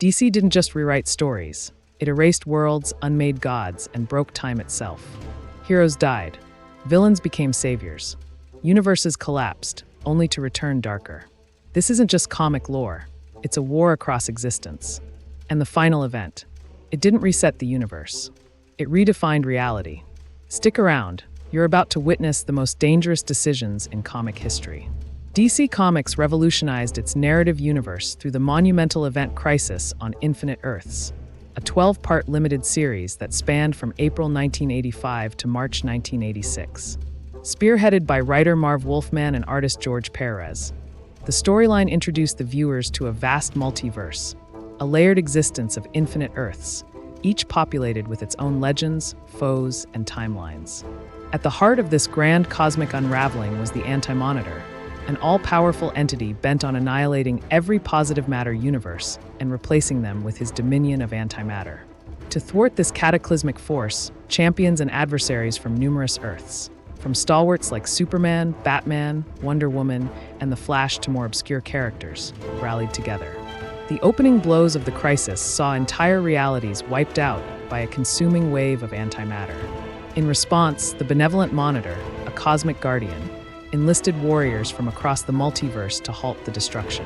DC didn't just rewrite stories. It erased worlds, unmade gods, and broke time itself. Heroes died. Villains became saviors. Universes collapsed, only to return darker. This isn't just comic lore. It's a war across existence. And the final event. It didn't reset the universe. It redefined reality. Stick around. You're about to witness the most dangerous decisions in comic history. DC Comics revolutionized its narrative universe through the monumental event Crisis on Infinite Earths, a 12-part limited series that spanned from April 1985 to March 1986. Spearheaded by writer Marv Wolfman and artist George Perez, the storyline introduced the viewers to a vast multiverse, a layered existence of infinite Earths, each populated with its own legends, foes, and timelines. At the heart of this grand cosmic unraveling was the Anti-Monitor, an all-powerful entity bent on annihilating every positive matter universe and replacing them with his dominion of antimatter. To thwart this cataclysmic force, champions and adversaries from numerous Earths, from stalwarts like Superman, Batman, Wonder Woman, and the Flash to more obscure characters, rallied together. The opening blows of the Crisis saw entire realities wiped out by a consuming wave of antimatter. In response, the benevolent Monitor, a cosmic guardian, enlisted warriors from across the multiverse to halt the destruction.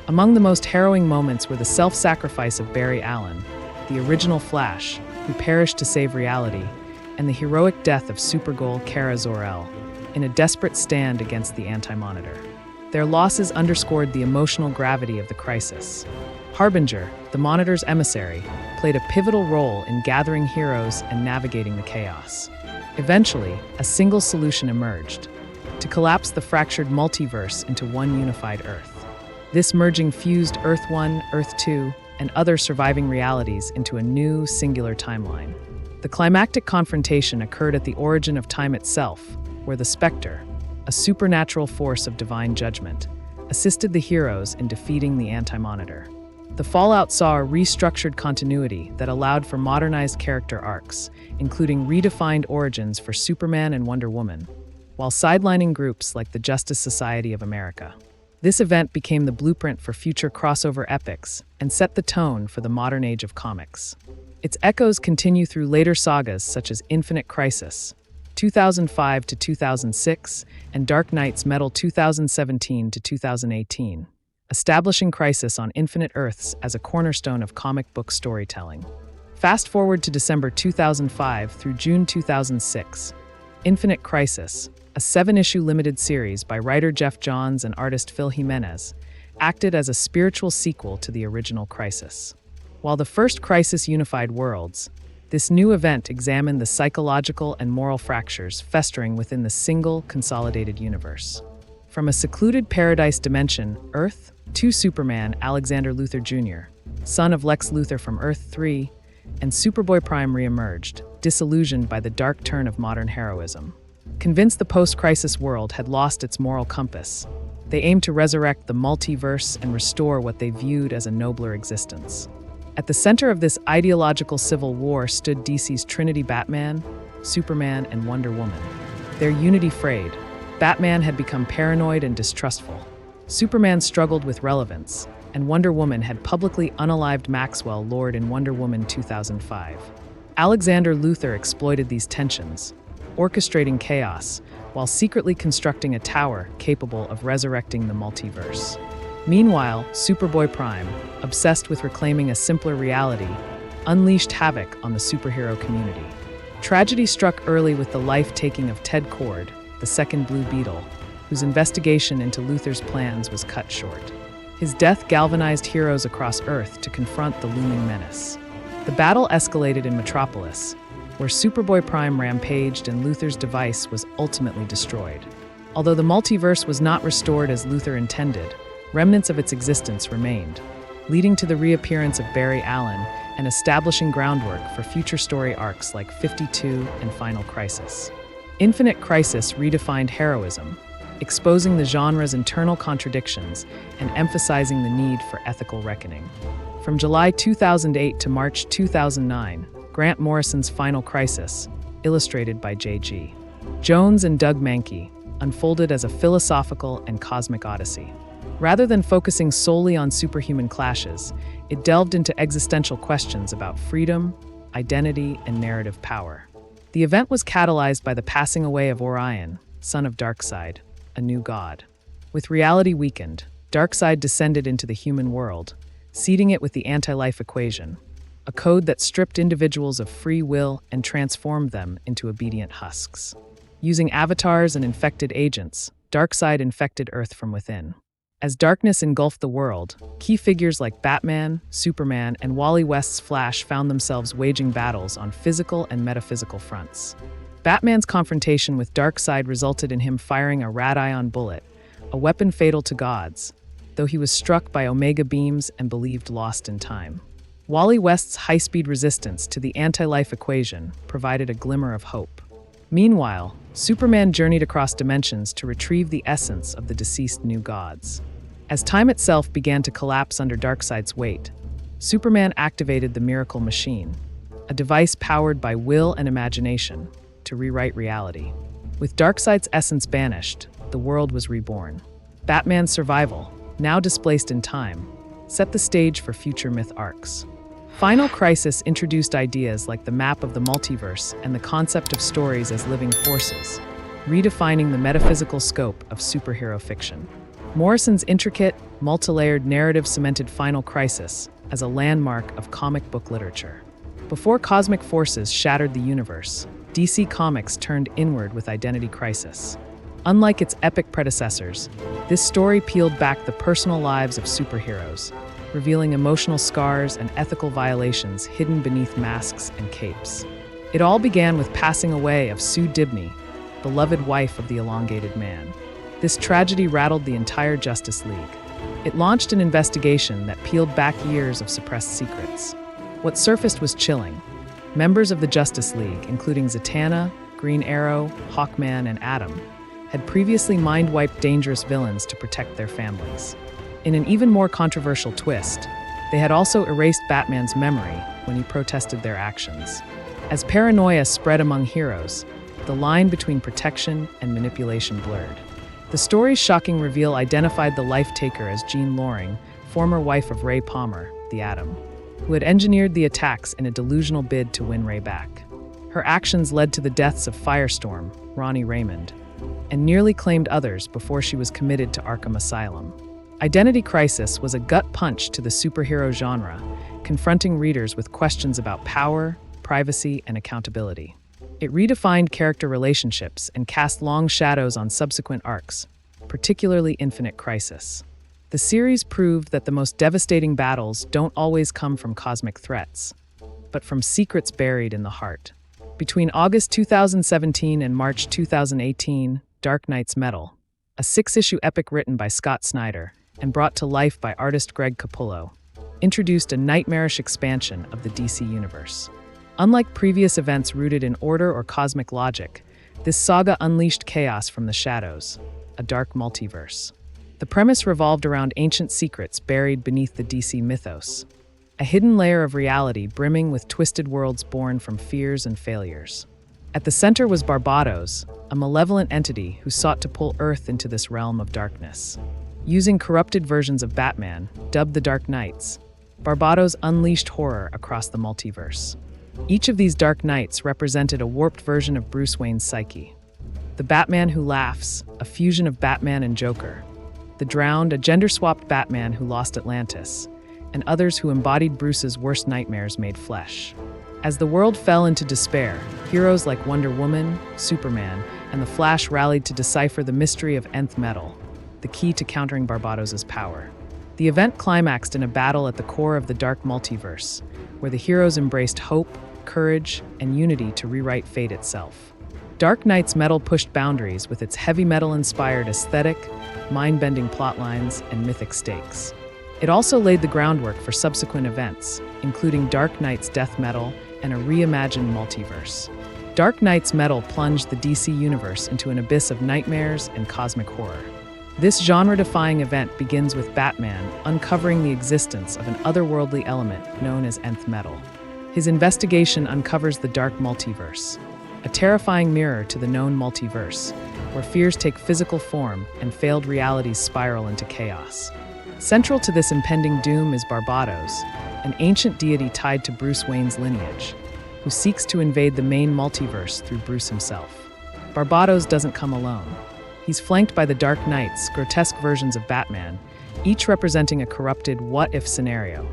Among the most harrowing moments were the self-sacrifice of Barry Allen, the original Flash, who perished to save reality, and the heroic death of Supergirl Kara Zor-El, in a desperate stand against the Anti-Monitor. Their losses underscored the emotional gravity of the Crisis. Harbinger, the Monitor's emissary, played a pivotal role in gathering heroes and navigating the chaos. Eventually, a single solution emerged: to collapse the fractured multiverse into one unified Earth. This merging fused Earth 1, Earth 2, and other surviving realities into a new, singular timeline. The climactic confrontation occurred at the origin of time itself, where the Spectre, a supernatural force of divine judgment, assisted the heroes in defeating the Anti-Monitor. The fallout saw a restructured continuity that allowed for modernized character arcs, including redefined origins for Superman and Wonder Woman, while sidelining groups like the Justice Society of America. This event became the blueprint for future crossover epics and set the tone for the modern age of comics. Its echoes continue through later sagas such as Infinite Crisis, 2005 to 2006, and Dark Knight's Metal 2017 to 2018, establishing Crisis on Infinite Earths as a cornerstone of comic book storytelling. Fast forward to December 2005 through June 2006. Infinite Crisis, a 7-issue limited series by writer Jeff Johns and artist Phil Jimenez, acted as a spiritual sequel to the original Crisis. While the first Crisis unified worlds, this new event examined the psychological and moral fractures festering within the single, consolidated universe. From a secluded paradise dimension, Earth, to Superman Alexander Luthor Jr., son of Lex Luthor from Earth 3, and Superboy Prime re-emerged, disillusioned by the dark turn of modern heroism. Convinced the post-Crisis world had lost its moral compass, they aimed to resurrect the multiverse and restore what they viewed as a nobler existence. At the center of this ideological civil war stood DC's Trinity: Batman, Superman, and Wonder Woman. Their unity frayed. Batman had become paranoid and distrustful. Superman struggled with relevance, and Wonder Woman had publicly unalived Maxwell Lord in Wonder Woman 2005. Alexander Luthor exploited these tensions, orchestrating chaos while secretly constructing a tower capable of resurrecting the multiverse. Meanwhile, Superboy Prime, obsessed with reclaiming a simpler reality, unleashed havoc on the superhero community. Tragedy struck early with the life-taking of Ted Kord, the second Blue Beetle, whose investigation into Luthor's plans was cut short. His death galvanized heroes across Earth to confront the looming menace. The battle escalated in Metropolis, where Superboy Prime rampaged and Luthor's device was ultimately destroyed. Although the multiverse was not restored as Luthor intended, remnants of its existence remained, leading to the reappearance of Barry Allen and establishing groundwork for future story arcs like 52 and Final Crisis. Infinite Crisis redefined heroism, exposing the genre's internal contradictions and emphasizing the need for ethical reckoning. From July 2008 to March 2009, Grant Morrison's Final Crisis, illustrated by J.G. Jones and Doug Mahnke, unfolded as a philosophical and cosmic odyssey. Rather than focusing solely on superhuman clashes, it delved into existential questions about freedom, identity, and narrative power. The event was catalyzed by the passing away of Orion, son of Darkseid, a new god. With reality weakened, Darkseid descended into the human world, seeding it with the anti-life equation, a code that stripped individuals of free will and transformed them into obedient husks. Using avatars and infected agents, Darkseid infected Earth from within. As darkness engulfed the world, key figures like Batman, Superman, and Wally West's Flash found themselves waging battles on physical and metaphysical fronts. Batman's confrontation with Darkseid resulted in him firing a radion bullet, a weapon fatal to gods, though he was struck by Omega beams and believed lost in time. Wally West's high-speed resistance to the anti-life equation provided a glimmer of hope. Meanwhile, Superman journeyed across dimensions to retrieve the essence of the deceased new gods. As time itself began to collapse under Darkseid's weight, Superman activated the Miracle Machine, a device powered by will and imagination, to rewrite reality. With Darkseid's essence banished, the world was reborn. Batman's survival, now displaced in time, set the stage for future myth arcs. Final Crisis introduced ideas like the map of the multiverse and the concept of stories as living forces, redefining the metaphysical scope of superhero fiction. Morrison's intricate, multi-layered narrative cemented Final Crisis as a landmark of comic book literature. Before cosmic forces shattered the universe, DC Comics turned inward with Identity Crisis. Unlike its epic predecessors, this story peeled back the personal lives of superheroes, revealing emotional scars and ethical violations hidden beneath masks and capes. It all began with passing away of Sue Dibney, beloved wife of the Elongated Man. This tragedy rattled the entire Justice League. It launched an investigation that peeled back years of suppressed secrets. What surfaced was chilling. Members of the Justice League, including Zatanna, Green Arrow, Hawkman, and Atom, had previously mind-wiped dangerous villains to protect their families. In an even more controversial twist, they had also erased Batman's memory when he protested their actions. As paranoia spread among heroes, the line between protection and manipulation blurred. The story's shocking reveal identified the life-taker as Jean Loring, former wife of Ray Palmer, the Atom, who had engineered the attacks in a delusional bid to win Ray back. Her actions led to the deaths of Firestorm, Ronnie Raymond, and nearly claimed others before she was committed to Arkham Asylum. Identity Crisis was a gut punch to the superhero genre, confronting readers with questions about power, privacy, and accountability. It redefined character relationships and cast long shadows on subsequent arcs, particularly Infinite Crisis. The series proved that the most devastating battles don't always come from cosmic threats, but from secrets buried in the heart. Between August 2017 and March 2018, Dark Knight's Metal, a 6-issue epic written by Scott Snyder and brought to life by artist Greg Capullo, introduced a nightmarish expansion of the DC universe. Unlike previous events rooted in order or cosmic logic, this saga unleashed chaos from the shadows, a dark multiverse. The premise revolved around ancient secrets buried beneath the DC mythos, a hidden layer of reality brimming with twisted worlds born from fears and failures. At the center was Barbados, a malevolent entity who sought to pull Earth into this realm of darkness. Using corrupted versions of Batman, dubbed the Dark Knights, Barbados unleashed horror across the multiverse. Each of these Dark Knights represented a warped version of Bruce Wayne's psyche. The Batman who laughs, a fusion of Batman and Joker. The Drowned, a gender-swapped Batman who lost Atlantis, and others who embodied Bruce's worst nightmares made flesh. As the world fell into despair, heroes like Wonder Woman, Superman, and the Flash rallied to decipher the mystery of Nth Metal, the key to countering Barbados's power. The event climaxed in a battle at the core of the dark multiverse, where the heroes embraced hope, courage, and unity to rewrite fate itself. Dark Knight's Metal pushed boundaries with its heavy metal-inspired aesthetic, mind-bending plotlines, and mythic stakes. It also laid the groundwork for subsequent events, including Dark Knight's Death Metal and a reimagined multiverse. Dark Knight's Metal plunged the DC universe into an abyss of nightmares and cosmic horror. This genre-defying event begins with Batman uncovering the existence of an otherworldly element known as Nth Metal. His investigation uncovers the dark multiverse, a terrifying mirror to the known multiverse, where fears take physical form and failed realities spiral into chaos. Central to this impending doom is Barbados, an ancient deity tied to Bruce Wayne's lineage, who seeks to invade the main multiverse through Bruce himself. Barbados doesn't come alone. He's flanked by the Dark Knights, grotesque versions of Batman, each representing a corrupted what-if scenario.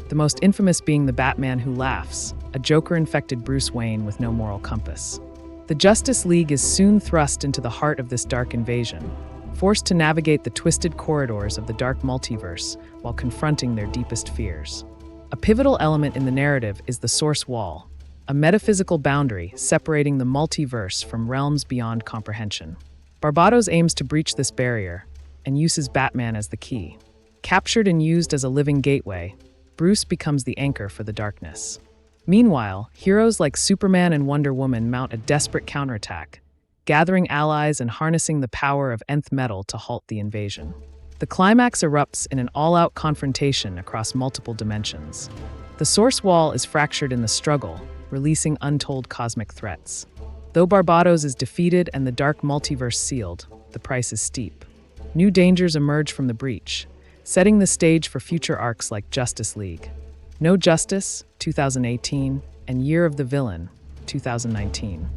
The most infamous being the Batman Who Laughs, a Joker-infected Bruce Wayne with no moral compass. The Justice League is soon thrust into the heart of this dark invasion, forced to navigate the twisted corridors of the dark multiverse while confronting their deepest fears. A pivotal element in the narrative is the Source Wall, a metaphysical boundary separating the multiverse from realms beyond comprehension. Barbados aims to breach this barrier and uses Batman as the key. Captured and used as a living gateway, Bruce becomes the anchor for the darkness. Meanwhile, heroes like Superman and Wonder Woman mount a desperate counterattack, gathering allies and harnessing the power of nth metal to halt the invasion. The climax erupts in an all-out confrontation across multiple dimensions. The Source Wall is fractured in the struggle, releasing untold cosmic threats. Though Barbados is defeated and the dark multiverse sealed, the price is steep. New dangers emerge from the breach, setting the stage for future arcs like Justice League, No Justice, 2018, and Year of the Villain, 2019.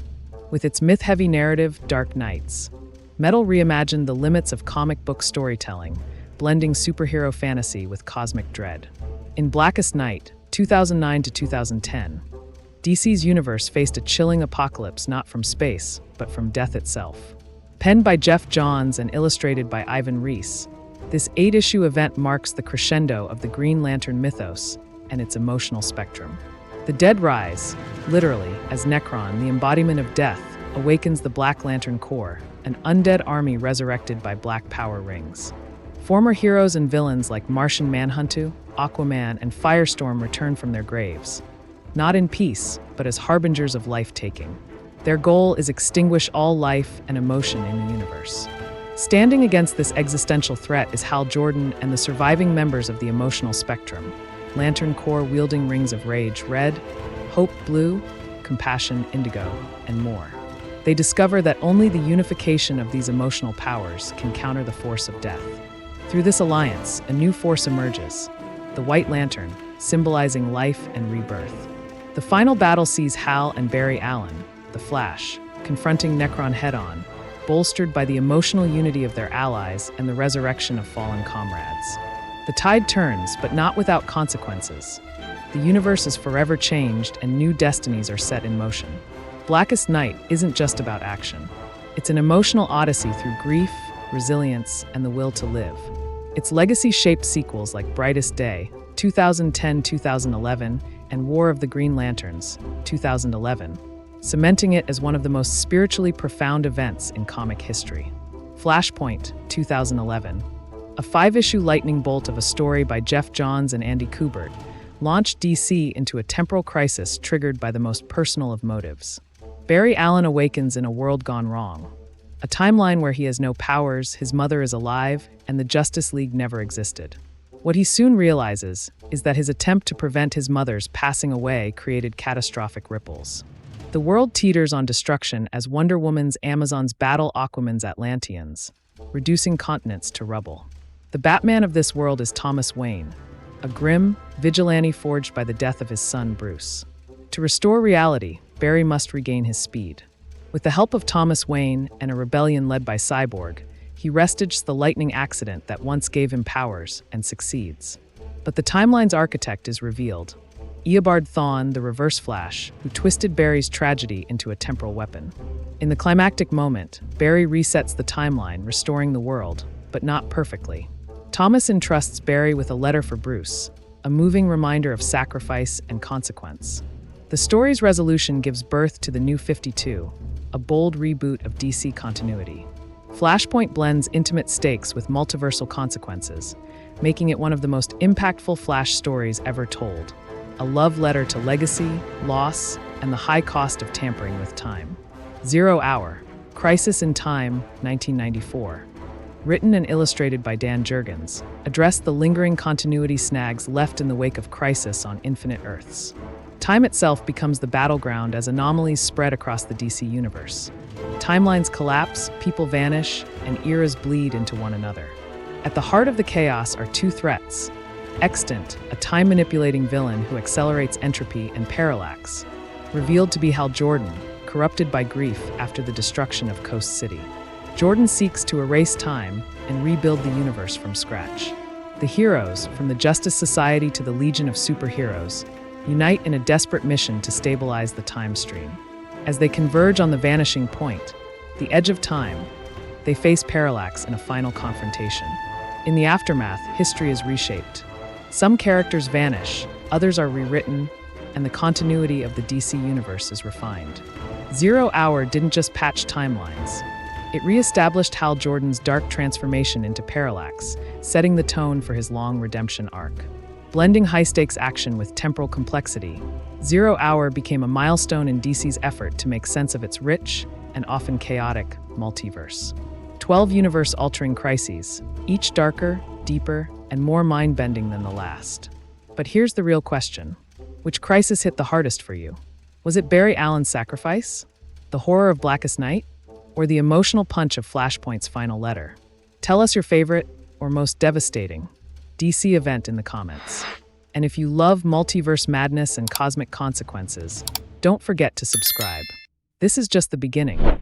With its myth-heavy narrative, Dark Knights, Metal reimagined the limits of comic book storytelling, blending superhero fantasy with cosmic dread. In Blackest Night, 2009 to 2010, DC's universe faced a chilling apocalypse not from space, but from death itself. Penned by Jeff Johns and illustrated by Ivan Reis, this 8-issue event marks the crescendo of the Green Lantern mythos and its emotional spectrum. The dead rise, literally, as Necron, the embodiment of death, awakens the Black Lantern Corps, an undead army resurrected by black power rings. Former heroes and villains like Martian Manhunter, Aquaman, and Firestorm return from their graves, not in peace, but as harbingers of life-taking. Their goal is extinguish all life and emotion in the universe. Standing against this existential threat is Hal Jordan and the surviving members of the emotional spectrum, Lantern Corps wielding rings of rage red, hope blue, compassion indigo, and more. They discover that only the unification of these emotional powers can counter the force of death. Through this alliance, a new force emerges, the White Lantern, symbolizing life and rebirth. The final battle sees Hal and Barry Allen, the Flash, confronting Necron head-on, bolstered by the emotional unity of their allies and the resurrection of fallen comrades. The tide turns, but not without consequences. The universe is forever changed and new destinies are set in motion. Blackest Night isn't just about action. It's an emotional odyssey through grief, resilience, and the will to live. Its legacy-shaped sequels like Brightest Day, 2010-2011, and War of the Green Lanterns, 2011, cementing it as one of the most spiritually profound events in comic history. Flashpoint, 2011, a 5-issue lightning bolt of a story by Jeff Johns and Andy Kubert, launched DC into a temporal crisis triggered by the most personal of motives. Barry Allen awakens in a world gone wrong, a timeline where he has no powers, his mother is alive, and the Justice League never existed. What he soon realizes is that his attempt to prevent his mother's passing away created catastrophic ripples. The world teeters on destruction as Wonder Woman's Amazons battle Aquaman's Atlanteans, reducing continents to rubble. The Batman of this world is Thomas Wayne, a grim vigilante forged by the death of his son Bruce. To restore reality, Barry must regain his speed. With the help of Thomas Wayne and a rebellion led by Cyborg, he wrests the lightning accident that once gave him powers and succeeds. But the timeline's architect is revealed. Eobard Thawne, the Reverse Flash, who twisted Barry's tragedy into a temporal weapon. In the climactic moment, Barry resets the timeline, restoring the world, but not perfectly. Thomas entrusts Barry with a letter for Bruce, a moving reminder of sacrifice and consequence. The story's resolution gives birth to the New 52, a bold reboot of DC continuity. Flashpoint blends intimate stakes with multiversal consequences, making it one of the most impactful Flash stories ever told. A love letter to legacy, loss, and the high cost of tampering with time. 0 Hour, Crisis in Time, 1994. Written and illustrated by Dan Jurgens, addressed the lingering continuity snags left in the wake of Crisis on Infinite Earths. Time itself becomes the battleground as anomalies spread across the DC universe. Timelines collapse, people vanish, and eras bleed into one another. At the heart of the chaos are two threats: Extant, a time-manipulating villain who accelerates entropy, and Parallax, revealed to be Hal Jordan, corrupted by grief after the destruction of Coast City. Jordan seeks to erase time and rebuild the universe from scratch. The heroes, from the Justice Society to the Legion of Superheroes, unite in a desperate mission to stabilize the time stream. As they converge on the vanishing point, the edge of time, they face Parallax in a final confrontation. In the aftermath, history is reshaped. Some characters vanish, others are rewritten, and the continuity of the DC universe is refined. Zero Hour didn't just patch timelines. It re-established Hal Jordan's dark transformation into Parallax, setting the tone for his long redemption arc. Blending high-stakes action with temporal complexity, Zero Hour became a milestone in DC's effort to make sense of its rich and often chaotic multiverse. 12 universe-altering crises, each darker, deeper, and more mind-bending than the last. But here's the real question. Which crisis hit the hardest for you? Was it Barry Allen's sacrifice? The horror of Blackest Night? Or the emotional punch of Flashpoint's final letter? Tell us your favorite, or most devastating, DC event in the comments. And if you love multiverse madness and cosmic consequences, don't forget to subscribe. This is just the beginning.